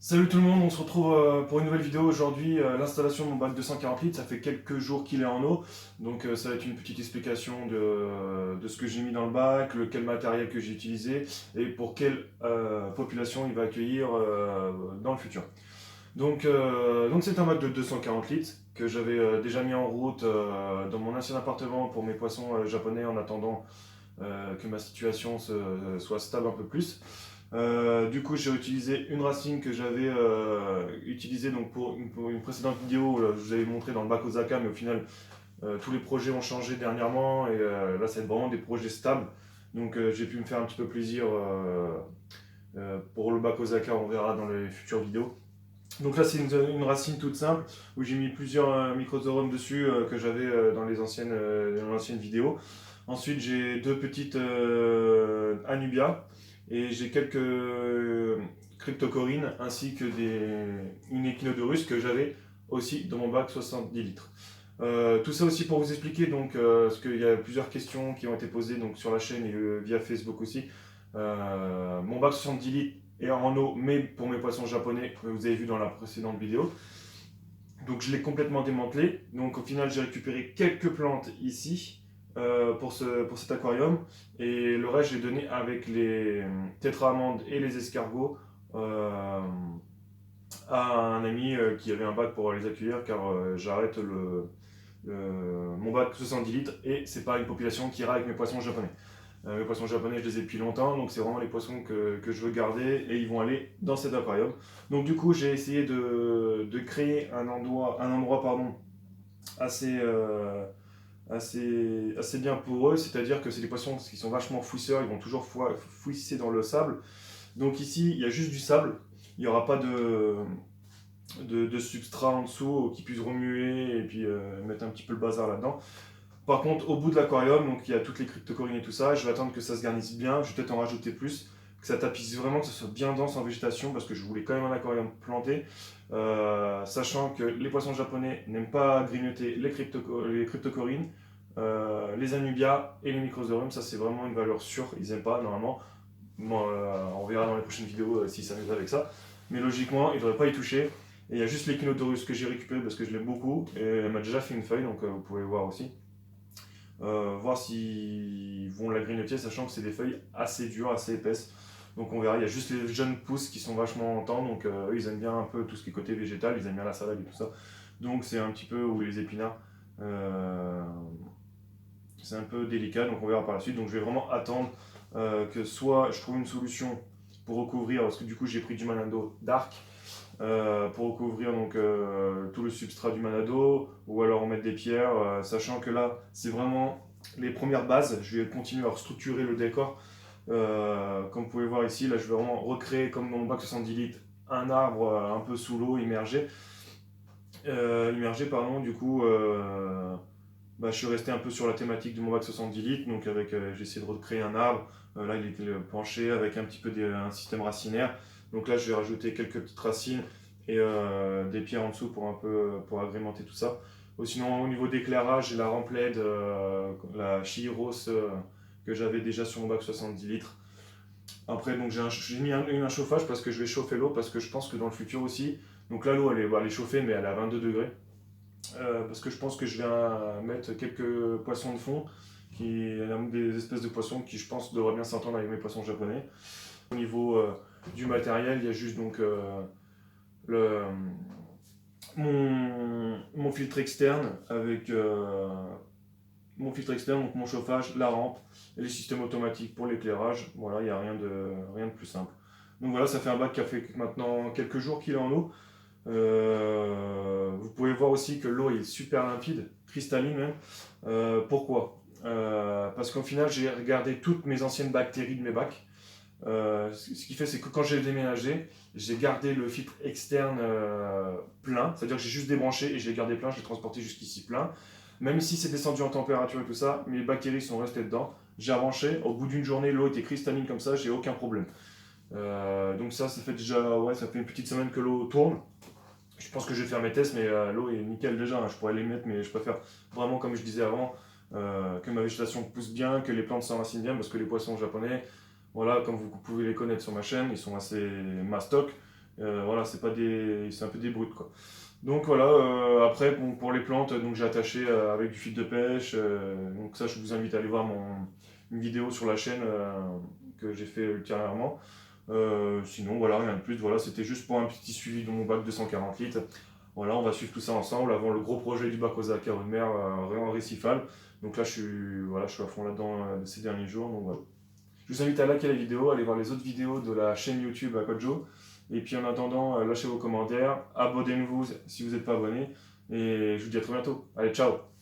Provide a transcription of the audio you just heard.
Salut tout le monde, on se retrouve pour une nouvelle vidéo aujourd'hui. L'installation de mon bac 240 litres, ça fait quelques jours qu'il est en eau. Donc ça va être une petite explication de ce que j'ai mis dans le bac, quel matériel que j'ai utilisé et pour quelle population il va accueillir dans le futur. Donc c'est un bac de 240 litres que j'avais déjà mis en route dans mon ancien appartement pour mes poissons japonais en attendant que ma situation soit stable un peu plus. Du coup, j'ai utilisé une racine que j'avais utilisée donc pour une précédente vidéo. Je vous avais montré dans le bac Osaka, mais au final, tous les projets ont changé dernièrement et là, c'est vraiment des projets stables. Donc, j'ai pu me faire un petit peu plaisir pour le bac Osaka. On verra dans les futures vidéos. Donc là, c'est une racine toute simple où j'ai mis plusieurs microzorum dessus que j'avais dans l'ancienne vidéo. Ensuite, j'ai deux petites Anubia et j'ai quelques cryptocorines ainsi que une échinodorus que j'avais aussi dans mon bac 70 litres. Tout ça aussi pour vous expliquer, donc, parce qu'il y a plusieurs questions qui ont été posées donc, sur la chaîne et via Facebook aussi. Mon bac 70 litres est en eau, mais pour mes poissons japonais, que vous avez vu dans la précédente vidéo. Donc je l'ai complètement démantelé. Donc au final, j'ai récupéré quelques plantes ici pour cet aquarium. Et le reste, j'ai donné avec les tétra-amandes et les escargots à un ami qui avait un bac pour les accueillir, car j'arrête mon bac 70 litres et c'est pas une population qui ira avec mes poissons japonais. Mes poissons japonais, je les ai depuis longtemps, donc c'est vraiment les poissons que je veux garder et ils vont aller dans cet aquarium. Donc du coup, j'ai essayé de créer un endroit pardon, assez, assez bien pour eux, c'est-à-dire que c'est des poissons qui sont vachement fouisseurs, ils vont toujours fouisser dans le sable. Donc ici, il y a juste du sable, il n'y aura pas de substrat en dessous qui puisse remuer et puis mettre un petit peu le bazar là-dedans. Par contre, au bout de l'aquarium, donc il y a toutes les cryptocorines et tout ça, je vais attendre que ça se garnisse bien, je vais peut-être en rajouter plus, que ça tapisse vraiment, que ça soit bien dense en végétation, parce que je voulais quand même un aquarium planté, sachant que les poissons japonais n'aiment pas grignoter les cryptocorines, les anubias et les microzorum, ça c'est vraiment une valeur sûre, ils n'aiment pas normalement. Bon, on verra dans les prochaines vidéos si ça nous avec ça, mais logiquement, ils ne devraient pas y toucher. Et il y a juste l'échinotorus que j'ai récupéré parce que je l'aime beaucoup, et elle m'a déjà fait une feuille, donc vous pouvez voir aussi. Voir s'ils vont la grignoter, sachant que c'est des feuilles assez dures, assez épaisses. Donc on verra, il y a juste les jeunes pousses qui sont vachement longtemps, donc eux ils aiment bien un peu tout ce qui est côté végétal, ils aiment bien la salade et tout ça. Donc c'est un petit peu, ou les épinards, euh, c'est un peu délicat, donc on verra par la suite. Donc je vais vraiment attendre que soit je trouve une solution pour recouvrir, parce que du coup j'ai pris du Manado Dark, pour recouvrir donc, tout le substrat du Manado, ou alors on met des pierres, sachant que là, c'est vraiment les premières bases. Je vais continuer à restructurer le décor. Comme vous pouvez voir ici, là, je vais vraiment recréer, comme dans mon bac 70 litres, un arbre un peu sous l'eau, immergé, pardon, du coup, je suis resté un peu sur la thématique de mon bac 70 litres, donc j'ai essayé de recréer un arbre. Là, il était penché avec un petit peu un système racinaire. Donc là, je vais rajouter quelques petites racines et des pierres en dessous pour un peu pour agrémenter tout ça. Sinon, au niveau d'éclairage, j'ai la rampe LED, la Chiros que j'avais déjà sur mon bac 70 litres. Après, donc j'ai mis un chauffage parce que je vais chauffer l'eau parce que je pense que dans le futur aussi. Donc là, l'eau elle est chauffée, mais elle est à 22 degrés. Parce que je pense que je vais mettre quelques poissons de fond, des espèces de poissons qui je pense devraient bien s'entendre avec mes poissons japonais. Au niveau du matériel, il y a juste donc le, mon filtre externe avec mon filtre externe, donc mon chauffage, la rampe et les systèmes automatiques pour l'éclairage. Voilà, il n'y a rien de plus simple. Donc voilà, ça fait un bac qui a fait maintenant quelques jours qu'il est en eau. Vous pouvez voir aussi que l'eau est super limpide, cristalline même. Pourquoi Parce qu'au final, j'ai regardé toutes mes anciennes bactéries de mes bacs. Ce qui fait, c'est que quand j'ai déménagé, j'ai gardé le filtre externe plein, c'est-à-dire que j'ai juste débranché et je l'ai gardé plein, je l'ai transporté jusqu'ici plein. Même si c'est descendu en température et tout ça, mes bactéries sont restées dedans. J'ai rebranché, au bout d'une journée, l'eau était cristalline comme ça, j'ai aucun problème. Donc ça fait déjà, ouais, ça fait une petite semaine que l'eau tourne. Je pense que je vais faire mes tests, mais l'eau est nickel déjà. Hein. Je pourrais les mettre, mais je préfère vraiment, comme je disais avant, que ma végétation pousse bien, que les plantes s'enracinent bien, parce que les poissons japonais, voilà, comme vous pouvez les connaître sur ma chaîne, ils sont assez mastoc. Voilà, c'est un peu des brutes, quoi. Donc voilà, après, bon, pour les plantes, donc j'ai attaché avec du fil de pêche. Donc ça, je vous invite à aller voir une vidéo sur la chaîne que j'ai fait ultérieurement. Sinon, voilà, rien de plus. Voilà, c'était juste pour un petit suivi de mon bac de 140 litres. Voilà, on va suivre tout ça ensemble avant le gros projet du bac aux acres de mer en récifal. Donc là, je suis à fond là-dedans ces derniers jours. Donc voilà. Je vous invite à liker la vidéo, aller voir les autres vidéos de la chaîne YouTube Aquajo. Et puis en attendant, lâchez vos commentaires, abonnez-vous si vous n'êtes pas abonné. Et je vous dis à très bientôt. Allez, ciao!